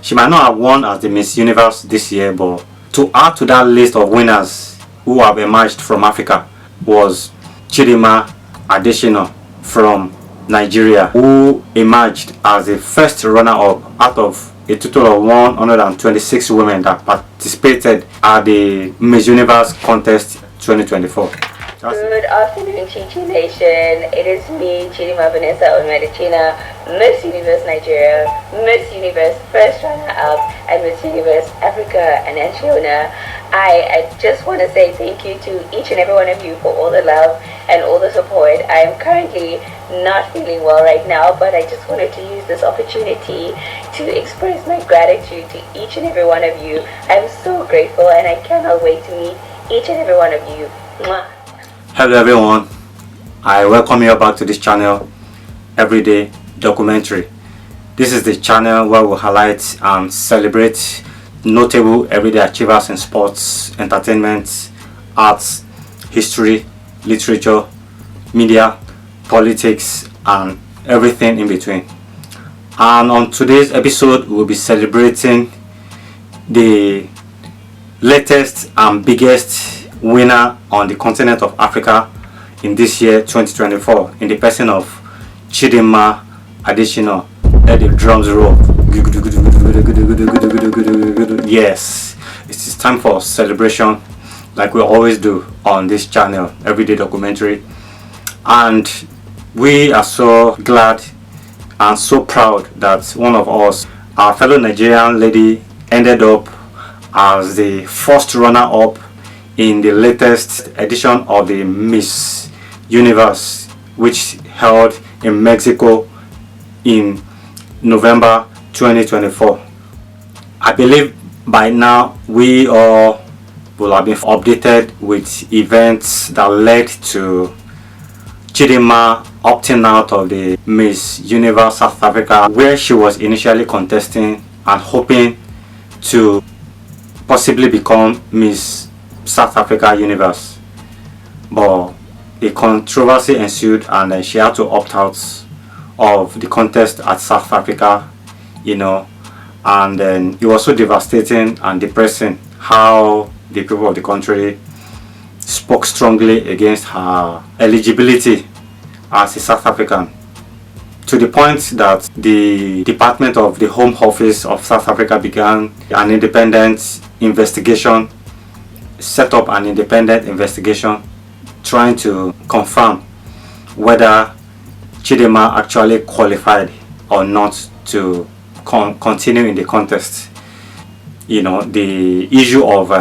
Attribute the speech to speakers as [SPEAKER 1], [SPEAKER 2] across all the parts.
[SPEAKER 1] She might not have won as the Miss Universe this year, but to add to that list of winners who have emerged from Africa was Chidimma Adetshina from Nigeria, who emerged as the first runner-up out of a total of 126 women that participated at the Miss Universe contest 2024.
[SPEAKER 2] Good afternoon, Chichi Nation. It is me, Chidimma Vanessa Onwe Adetshina, Miss Universe Nigeria, Miss Universe First Runner-Up, and Miss Universe Africa and Angiona. I just want to say thank you to each and every one of you for all the love and all the support. I am currently not feeling well right now, but I just wanted to use this opportunity to express my gratitude to each and every one of you. I'm so grateful, and I cannot wait to meet each and every one of you. Mwah.
[SPEAKER 1] Hello everyone, I welcome you back to this channel, Everyday Documentary. This is the channel where we highlight and celebrate notable everyday achievers in sports, entertainment, arts, history, literature, media, politics, and everything in between. And on today's episode, we'll be celebrating the latest and biggest winner on the continent of Africa in this year 2024, in the person of Chidimma Adetshina. Let the drums roll. Yes, it is time for celebration, like we always do on this channel, Everyday Documentary. And we are so glad and so proud that one of us, our fellow Nigerian lady, ended up as the first runner-up in the latest edition of the Miss Universe, which held in Mexico in November 2024. I believe by now we all will have been updated with events that led to Chidimma opting out of the Miss Universe South Africa, where she was initially contesting and hoping to possibly become Miss South Africa Universe, but a controversy ensued and then she had to opt out of the contest at South Africa, and then it was so devastating and depressing how the people of the country spoke strongly against her eligibility as a South African, to the point that the Department of the Home Office of South Africa began an independent investigation, set up an independent investigation trying to confirm whether Chidimma actually qualified or not to continue in the contest. The issue of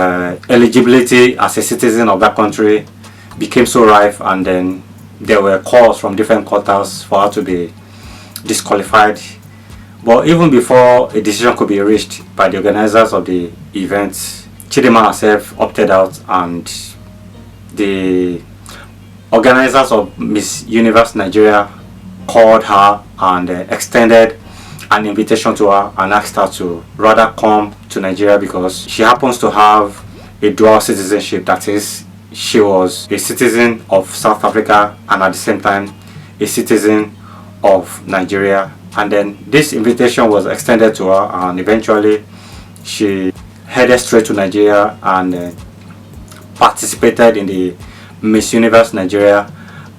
[SPEAKER 1] eligibility as a citizen of that country became so rife, and then there were calls from different quarters for her to be disqualified. But even before a decision could be reached by the organizers of the event, Chidimma herself opted out, and the organizers of Miss Universe Nigeria called her and extended an invitation to her and asked her to rather come to Nigeria because she happens to have a dual citizenship. That is, she was a citizen of South Africa and at the same time a citizen of Nigeria. And then this invitation was extended to her, and eventually she headed straight to Nigeria and participated in the Miss Universe Nigeria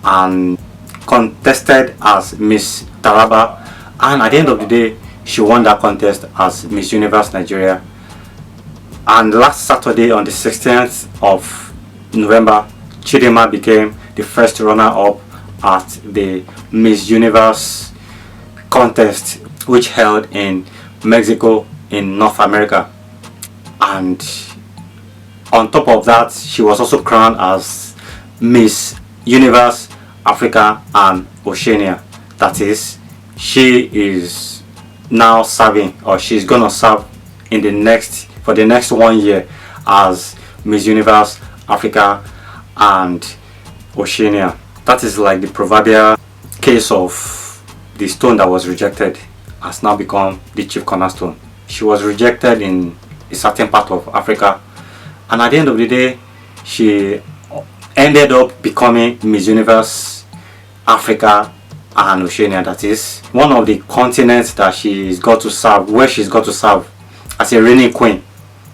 [SPEAKER 1] and contested as Miss Taraba, and at the end of the day she won that contest as Miss Universe Nigeria. And last Saturday, on the 16th of November, Chidimma became the first runner-up at the Miss Universe contest, which held in Mexico in North America. And on top of that, she was also crowned as Miss Universe Africa and Oceania. That is, she is now serving, or she's gonna serve for the next 1 year as Miss Universe Africa and Oceania. That is like the proverbial case of the stone that was rejected has now become the chief cornerstone. She was rejected in a certain part of Africa, and at the end of the day she ended up becoming Miss Universe Africa and Oceania, that is one of the continents that she's got to serve, where she's got to serve as a reigning queen,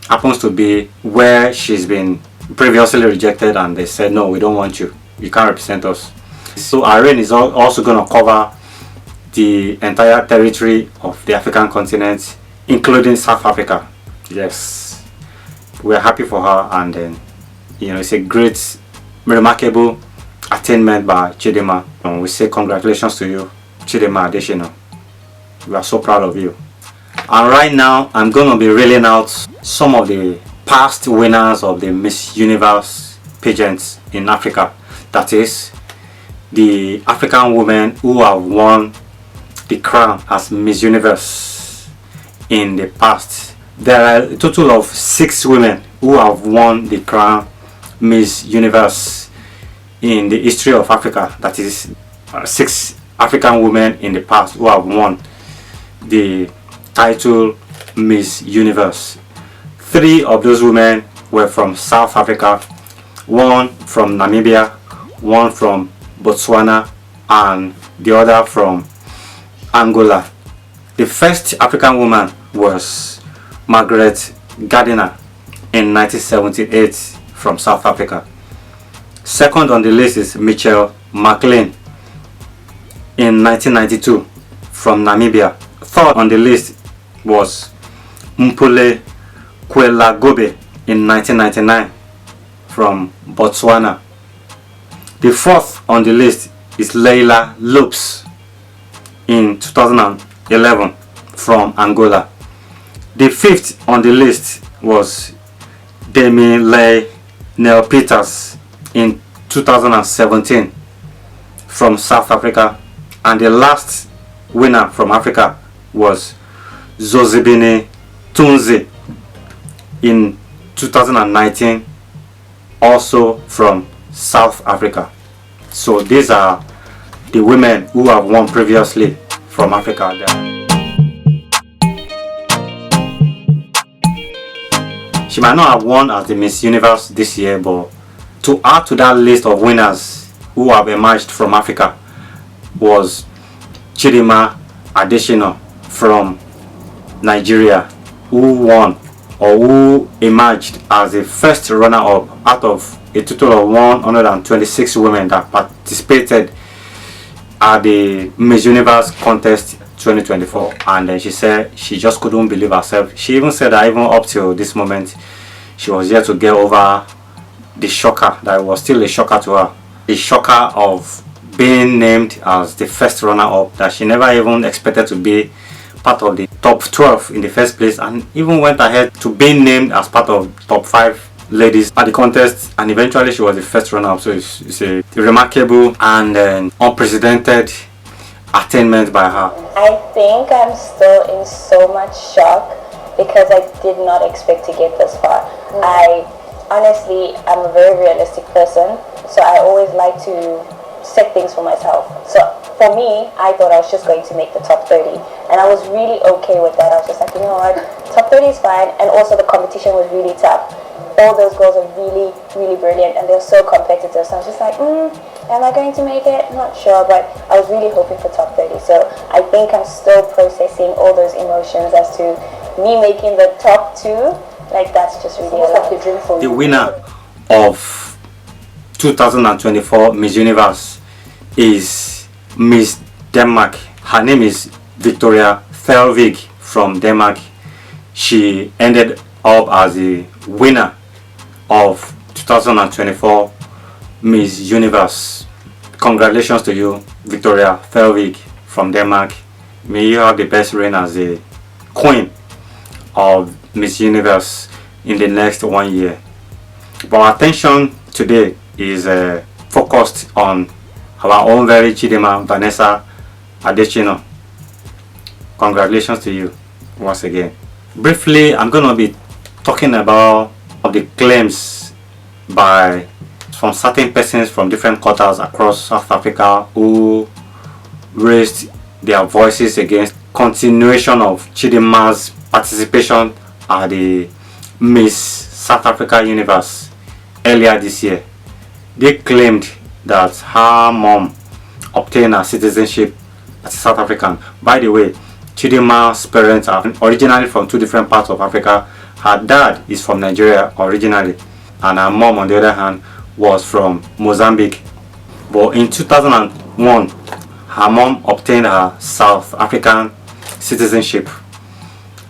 [SPEAKER 1] happens to be where she's been previously rejected, and they said, no, we don't want you, you can't represent us. So our reign is also going to cover the entire territory of the African continent, including South Africa. Yes, we're happy for her, and then it's a great, remarkable attainment by Chidimma, and we say congratulations to you, Chidimma Adetshina. We are so proud of you. And right now I'm going to be reeling out some of the past winners of the Miss Universe pageants in Africa, that is the African women who have won the crown as Miss Universe in the past. There are a total of 6 women who have won the crown Miss Universe in the history of Africa. That is 6 African women in the past who have won the title Miss Universe. 3 of those women were from South Africa, 1 from Namibia, 1 from Botswana, and the other from Angola. The first African woman was Margaret Gardiner in 1978 from South Africa. Second on the list is Michelle McLean in 1992 from Namibia. Third on the list was Mpule Kwelagobe in 1999 from Botswana. The fourth on the list is Leila Lopes in 2011 from Angola. The fifth on the list was Demi Nel Peters in 2017 from South Africa, and the last winner from Africa was Zozibini Tunzi in 2019, also from South Africa. So these are the women who have won previously from Africa. She might not have won as the Miss Universe this year, but to add to that list of winners who have emerged from Africa was Chidimma Adetshina from Nigeria, who won, or who emerged as the first runner-up out of a total of 126 women that participated at the Miss Universe contest 2024. And then she said she just couldn't believe herself. She even said that even up till this moment she was yet to get over the shocker, that it was still a shocker to her, the shocker of being named as the first runner-up, that she never even expected to be part of the top 12 in the first place, and even went ahead to being named as part of top 5 ladies at the contest, and eventually she was the first runner-up. So it's a remarkable and unprecedented attainment by her.
[SPEAKER 2] I think I'm still in so much shock because I did not expect to get this far. I'm a very realistic person, so I always like to set things for myself. So for me, I thought I was just going to make the top 30, and I was really okay with that. I was just like, you know what, top 30 is fine, and also the competition was really tough. All those girls are really, really brilliant, and they're so competitive. So I was just like, am I going to make it? Not sure, but I was really hoping for top 30. So I think I'm still processing all those emotions as to me making the top 2. Like, that's just really like a dream for me.
[SPEAKER 1] The winner of 2024 Miss Universe is Miss Denmark. Her name is Victoria Thelvig from Denmark. She ended up as the winner of 2024 Miss Universe. Congratulations to you, Victoria Thelvig from Denmark. May you have the best reign as the Queen of Miss Universe in the next 1 year. But our attention today is focused on our own very Chidimma Vanessa Onwe. Congratulations to you once again. Briefly, I'm going to be talking about the claims from certain persons from different quarters across South Africa who raised their voices against continuation of Chidimma's participation at the Miss South Africa Universe earlier this year. They claimed that her mom obtain her citizenship as a South African. By the way, Chidimma's parents are originally from two different parts of Africa. Her dad is from Nigeria originally, and her mom, on the other hand, was from Mozambique. But in 2001, her mom obtained her South African citizenship,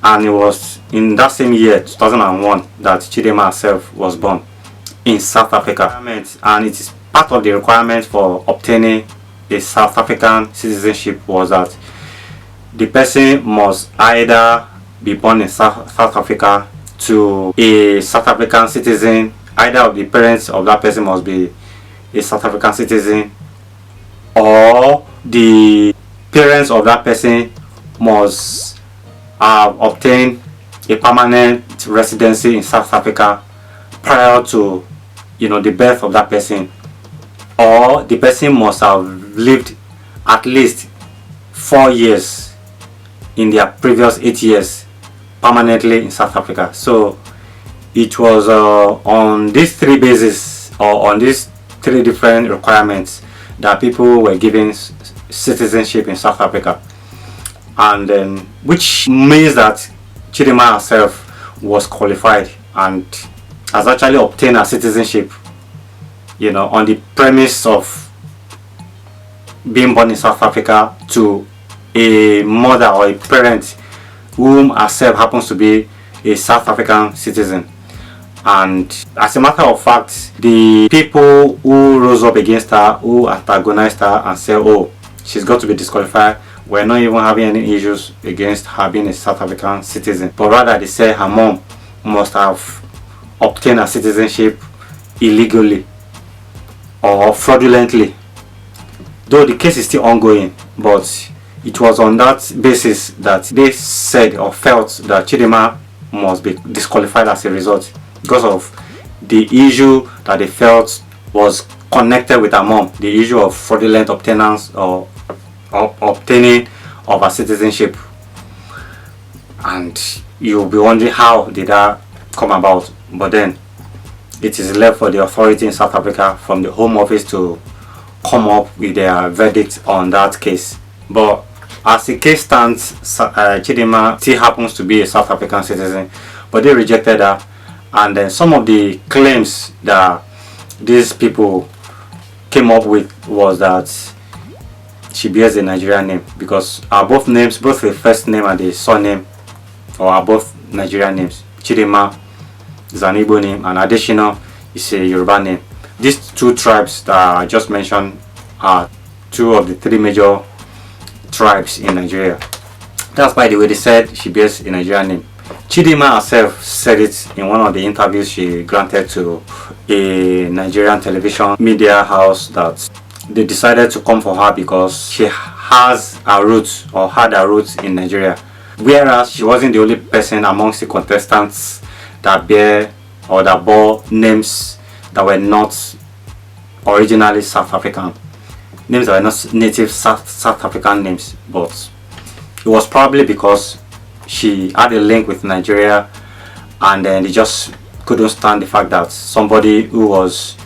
[SPEAKER 1] and it was in that same year, 2001, that Chidimma herself was born in South Africa. And it is part of the requirement for obtaining a South African citizenship was that the person must either be born in South Africa to a South African citizen. Either of the parents of that person must be a South African citizen, or the parents of that person must have obtained a permanent residency in South Africa prior to the birth of that person, or the person must have lived at least 4 years in their previous 8 years permanently in South Africa. So it was on these three bases, or on these three different requirements, that people were given citizenship in South Africa. And then, which means that Chidimma herself was qualified and has actually obtained her citizenship on the premise of being born in South Africa to a mother or a parent whom herself happens to be a South African citizen. And as a matter of fact, the people who rose up against her, who antagonized her and said, oh, she's got to be disqualified, were not even having any issues against her being a South African citizen, but rather they said her mom must have obtained her citizenship illegally or fraudulently. Though the case is still ongoing, but it was on that basis that they said or felt that Chidimma must be disqualified as a result, because of the issue that they felt was connected with her mom, the issue of fraudulent obtainance or obtaining of her citizenship. And you'll be wondering, how did that come about? But then it is left for the authority in South Africa from the Home Office to come up with their verdict on that case. But as the case stands, Chidimma still happens to be a South African citizen, but they rejected her. And then some of the claims that these people came up with was that she bears a Nigerian name, because both names, both the first name and the surname, are both Nigerian names. Chidimma is an Igbo name, and Adetshina is a Yoruba name. These two tribes that I just mentioned are two of the three major tribes in Nigeria. That's by the way they said she bears a Nigerian name. Chidimma herself said it in one of the interviews she granted to a Nigerian television media house, that they decided to come for her because she has her roots, or had her roots, in Nigeria, whereas she wasn't the only person amongst the contestants that bear or that bore names that were not originally South African, names that were not native South African names. But it was probably because she had a link with Nigeria, and then they just couldn't stand the fact that somebody who was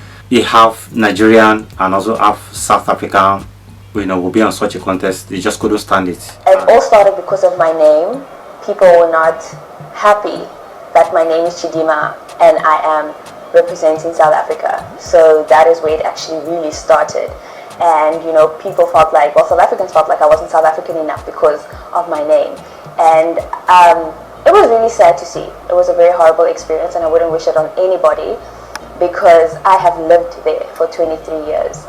[SPEAKER 1] half Nigerian and also half South African, would be on such a contest. They just couldn't stand it.
[SPEAKER 2] It all started because of my name. People were not happy that my name is Chidimma and I am representing South Africa. So that is where it actually really started. And people felt like, South Africans felt like I wasn't South African enough because of my name. And it was really sad to see. It was a very horrible experience, and I wouldn't wish it on anybody, because I have lived there for 23 years.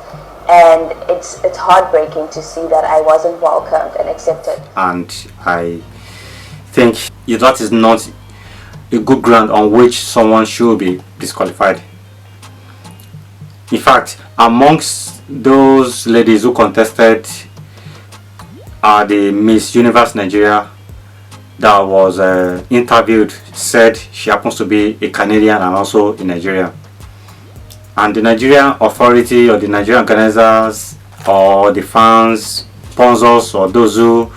[SPEAKER 2] And it's heartbreaking to see that I wasn't welcomed and accepted.
[SPEAKER 1] And I think that is not a good ground on which someone should be disqualified. In fact, amongst those ladies who contested the Miss Universe Nigeria that was interviewed, said she happens to be a Canadian and also a Nigerian. And the Nigerian authority, or the Nigerian organizers, or the fans, sponsors, or those who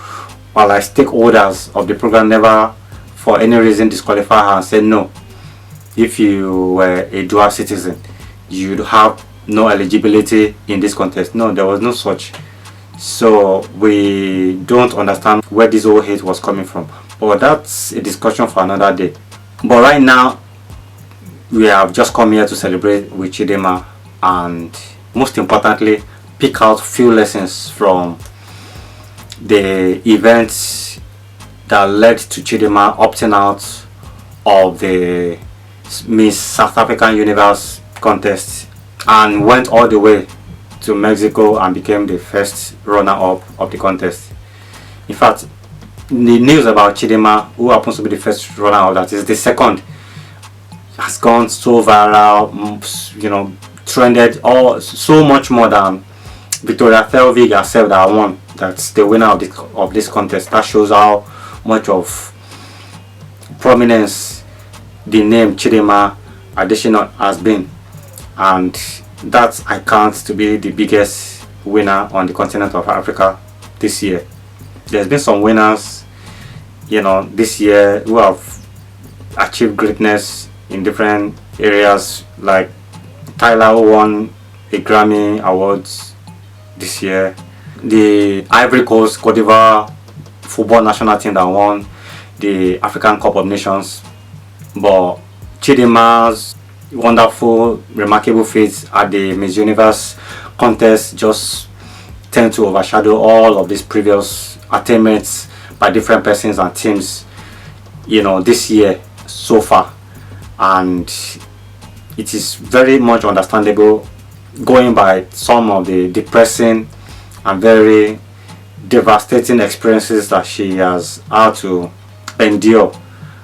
[SPEAKER 1] are like stakeholders of the program, never for any reason disqualify her and say, no, if you were a dual citizen, you'd have no eligibility in this contest. No, there was no such. So we don't understand where this whole hate was coming from. But that's a discussion for another day. But right now, we have just come here to celebrate with Chidimma, and most importantly, pick out few lessons from the events that led to Chidimma opting out of the Miss South African Universe contest and went all the way to Mexico and became the first runner-up of the contest. In fact, the news about Chidimma, who happens to be the first runner-up, that is the second, has gone so viral, you know, trended all so much more than Victoria Thelvig herself that won. That's the winner of this contest. That shows how much of prominence the name Chidimma Adetshina has been, and that I count to be the biggest winner on the continent of Africa this year. There's been some winners, you know, this year who have achieved greatness in different areas, like Tyler, who won a Grammy Awards this year, the Ivory Coast Cote d'Ivoire football national team that won the African Cup of Nations. But Chidimma's wonderful, remarkable feats at the Miss Universe contest just tend to overshadow all of these previous attainments by different persons and teams, you know, this year so far. And it is very much understandable, going by some of the depressing and very devastating experiences that she has had to endure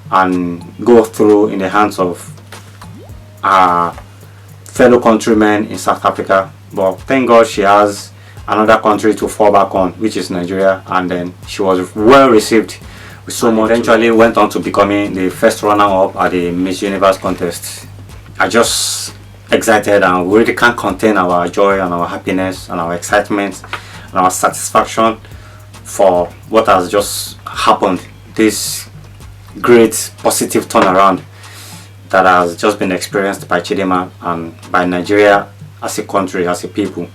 [SPEAKER 1] and go through in the hands of her fellow countrymen in South Africa. But thank God she has another country to fall back on, which is Nigeria, and then she was well received with so much. Eventually went on to becoming the first runner-up at the Miss Universe contest. I just excited, and we really can't contain our joy and our happiness and our excitement and our satisfaction for what has just happened. This great positive turnaround that has just been experienced by Chidimma and by Nigeria as a country, as a people.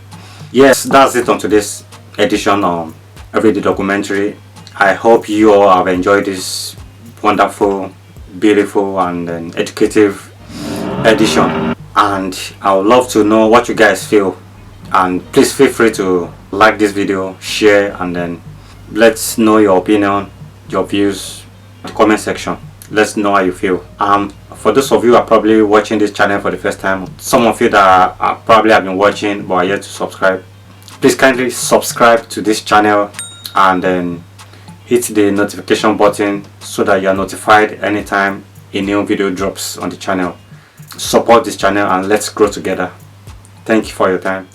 [SPEAKER 1] Yes, that's it on today's edition of Everyday Documentary. I hope you all have enjoyed this wonderful, beautiful and educative edition, and I would love to know what you guys feel, and please feel free to like this video, share, and then let's know your opinion, your views in the comment section. Let's know how you feel. For those of you who are probably watching this channel for the first time, some of you that are probably have been watching but are yet to subscribe, please kindly subscribe to this channel and then hit the notification button so that you are notified anytime a new video drops on the channel. Support this channel and let's grow together. Thank you for your time.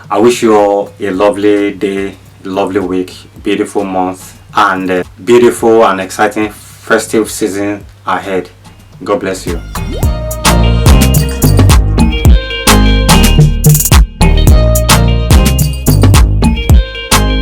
[SPEAKER 1] I wish you all a lovely day, lovely week, beautiful month, and beautiful and exciting festive season ahead. God bless you.